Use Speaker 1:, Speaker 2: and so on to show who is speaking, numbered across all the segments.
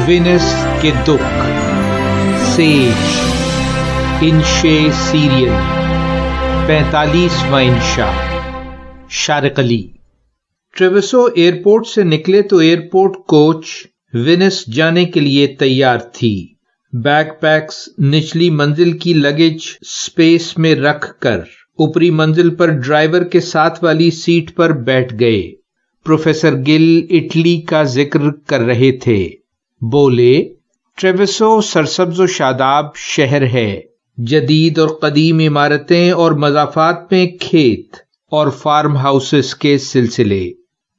Speaker 1: Venice کے دکھ، سیج، انشے serial, 45واں انشا۔ شارق علی۔ ٹریویسو ایئرپورٹ سے نکلے تو ایئرپورٹ کوچ وینس جانے کے لیے تیار تھی۔ بیک پیکس نچلی منزل کی لگیج سپیس میں رکھ کر اوپری منزل پر ڈرائیور کے ساتھ والی سیٹ پر بیٹھ گئے۔ پروفیسر گل اٹلی کا ذکر کر رہے تھے۔ بولے، ٹریویسو سرسبز و شاداب شہر ہے، جدید اور قدیم عمارتیں اور مضافات میں کھیت اور فارم ہاؤسز کے سلسلے،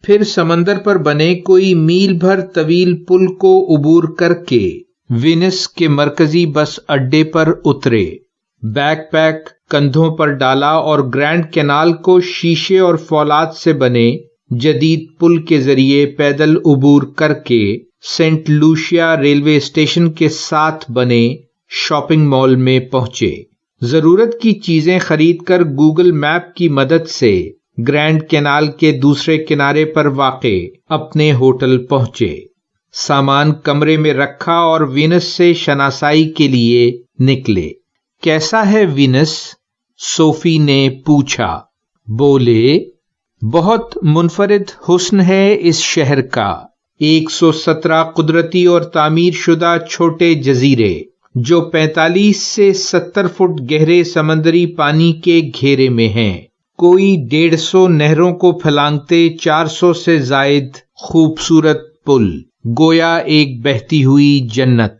Speaker 1: پھر سمندر پر بنے کوئی میل بھر طویل پل کو عبور کر کے وینس کے مرکزی بس اڈے پر اترے، بیک پیک کندھوں پر ڈالا اور گرینڈ کینال کو شیشے اور فولاد سے بنے جدید پل کے ذریعے پیدل عبور کر کے سینٹ لوشیا ریلوے اسٹیشن کے ساتھ بنے شاپنگ مال میں پہنچے۔ ضرورت کی چیزیں خرید کر گوگل میپ کی مدد سے گرینڈ کینال کے دوسرے کنارے پر واقع اپنے ہوٹل پہنچے، سامان کمرے میں رکھا اور وینس سے شناسائی کے لیے نکلے۔ کیسا ہے وینس؟ صوفی نے پوچھا۔ بولے، بہت منفرد حسن ہے اس شہر کا، 117 قدرتی اور تعمیر شدہ چھوٹے جزیرے جو 45 سے 70 فٹ گہرے سمندری پانی کے گھیرے میں ہیں، کوئی 150 نہروں کو پھلانگتے 400 سے زائد خوبصورت پل، گویا ایک بہتی ہوئی جنت۔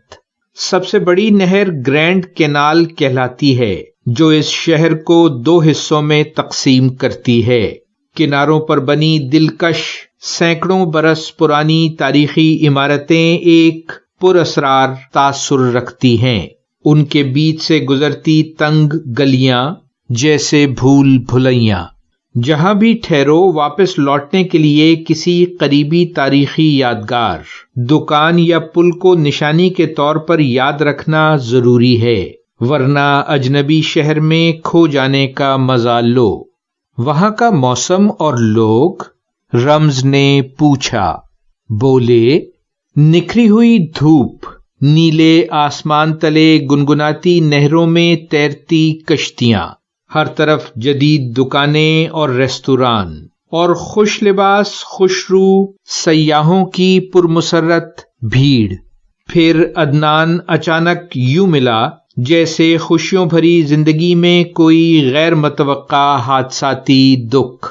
Speaker 1: سب سے بڑی نہر گرینڈ کینال کہلاتی ہے، جو اس شہر کو 2 حصوں میں تقسیم کرتی ہے۔ کناروں پر بنی دلکش سینکڑوں برس پرانی تاریخی عمارتیں ایک پراسرار تاثر رکھتی ہیں، ان کے بیچ سے گزرتی تنگ گلیاں جیسے بھول بھلیاں۔ جہاں بھی ٹھہرو، واپس لوٹنے کے لیے کسی قریبی تاریخی یادگار، دکان یا پل کو نشانی کے طور پر یاد رکھنا ضروری ہے، ورنہ اجنبی شہر میں کھو جانے کا مزہ لو۔ وہاں کا موسم اور لوگ؟ رمز نے پوچھا۔ بولے، نکھری ہوئی دھوپ، نیلے آسمان تلے گنگناتی نہروں میں تیرتی کشتیاں، ہر طرف جدید دکانیں اور ریستوران، اور خوش لباس خوشرو سیاحوں کی پرمسرت بھیڑ۔ پھر عدنان اچانک یوں ملا جیسے خوشیوں بھری زندگی میں کوئی غیر متوقع حادثاتی دکھ۔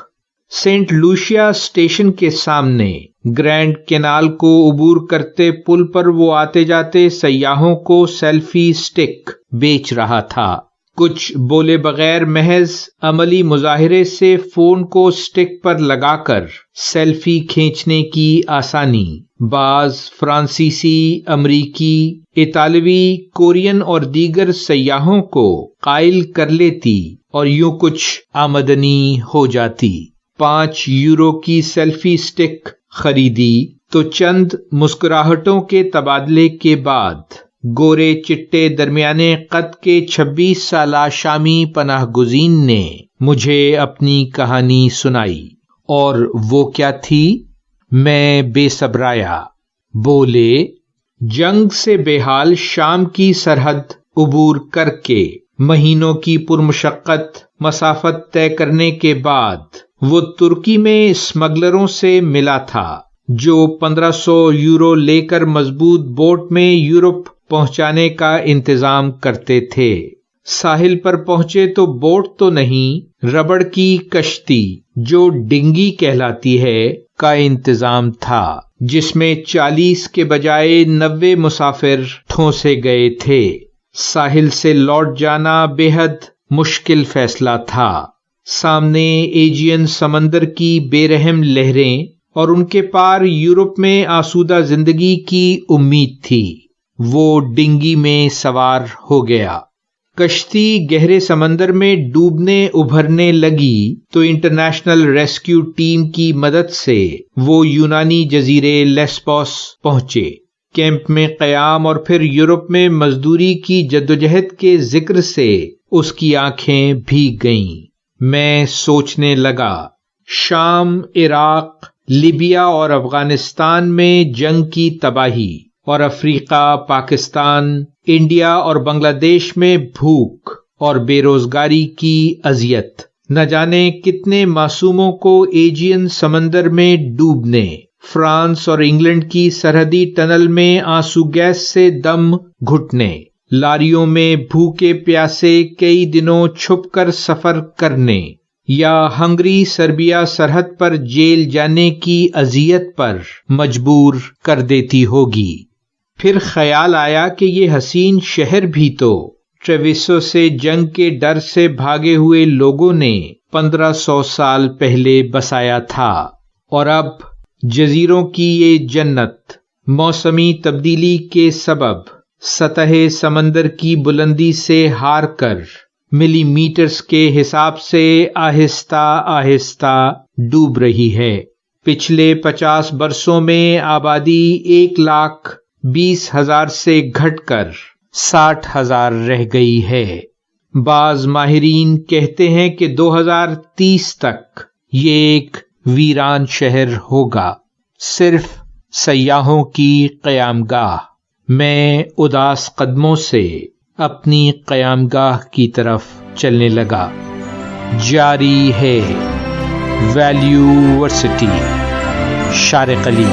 Speaker 1: سینٹ لوشیا اسٹیشن کے سامنے گرینڈ کینال کو عبور کرتے پل پر وہ آتے جاتے سیاحوں کو سیلفی سٹک بیچ رہا تھا۔ کچھ بولے بغیر محض عملی مظاہرے سے فون کو سٹک پر لگا کر سیلفی کھینچنے کی آسانی بعض فرانسیسی، امریکی، اطالوی، کورین اور دیگر سیاحوں کو قائل کر لیتی اور یوں کچھ آمدنی ہو جاتی۔ 5 یورو کی سیلفی سٹک خریدی تو چند مسکراہٹوں کے تبادلے کے بعد گورے چٹے درمیانے قد کے 26 سالہ شامی پناہ گزین نے مجھے اپنی کہانی سنائی۔ اور وہ کیا تھی؟ میں بے صبرایا۔ بولے، جنگ سے بے حال شام کی سرحد عبور کر کے مہینوں کی پرمشقت مسافت طے کرنے کے بعد وہ ترکی میں اسمگلروں سے ملا تھا جو 1500 یورو لے کر مضبوط بوٹ میں یورپ پہنچانے کا انتظام کرتے تھے۔ ساحل پر پہنچے تو بوٹ تو نہیں، ربڑ کی کشتی جو ڈنگی کہلاتی ہے کا انتظام تھا، جس میں 40 کے بجائے 90 مسافر ٹھونسے گئے تھے۔ ساحل سے لوٹ جانا بے حد مشکل فیصلہ تھا۔ سامنے ایجین سمندر کی بے رحم لہریں اور ان کے پار یورپ میں آسودہ زندگی کی امید تھی۔ وہ ڈنگی میں سوار ہو گیا۔ کشتی گہرے سمندر میں ڈوبنے ابھرنے لگی تو انٹرنیشنل ریسکیو ٹیم کی مدد سے وہ یونانی جزیرے لیسبوس پہنچے۔ کیمپ میں قیام اور پھر یورپ میں مزدوری کی جدوجہد کے ذکر سے اس کی آنکھیں بھیگ گئیں۔ میں سوچنے لگا، شام، عراق، لیبیا اور افغانستان میں جنگ کی تباہی اور افریقہ، پاکستان، انڈیا اور بنگلہ دیش میں بھوک اور بے روزگاری کی اذیت، نہ جانے کتنے معصوموں کو ایجین سمندر میں ڈوبنے، فرانس اور انگلینڈ کی سرحدی ٹنل میں آنسو گیس سے دم گھٹنے، لاریوں میں بھوکے پیاسے کئی دنوں چھپ کر سفر کرنے، یا ہنگری سربیا سرحد پر جیل جانے کی اذیت پر مجبور کر دیتی ہوگی۔ پھر خیال آیا کہ یہ حسین شہر بھی تو ٹریویسو سے جنگ کے ڈر سے بھاگے ہوئے لوگوں نے 1500 سال پہلے بسایا تھا، اور اب جزیروں کی یہ جنت موسمی تبدیلی کے سبب سطح سمندر کی بلندی سے ہار کر ملی میٹرز کے حساب سے آہستہ آہستہ ڈوب رہی ہے۔ پچھلے 50 برسوں میں آبادی 1,20,000 سے گھٹ کر 60,000 رہ گئی ہے۔ بعض ماہرین کہتے ہیں کہ 2030 تک یہ ایک ویران شہر ہوگا، صرف سیاحوں کی قیام گاہ۔ میں اداس قدموں سے اپنی قیام گاہ کی طرف چلنے لگا۔ جاری ہے ویلیو ورسٹی، شارق علی۔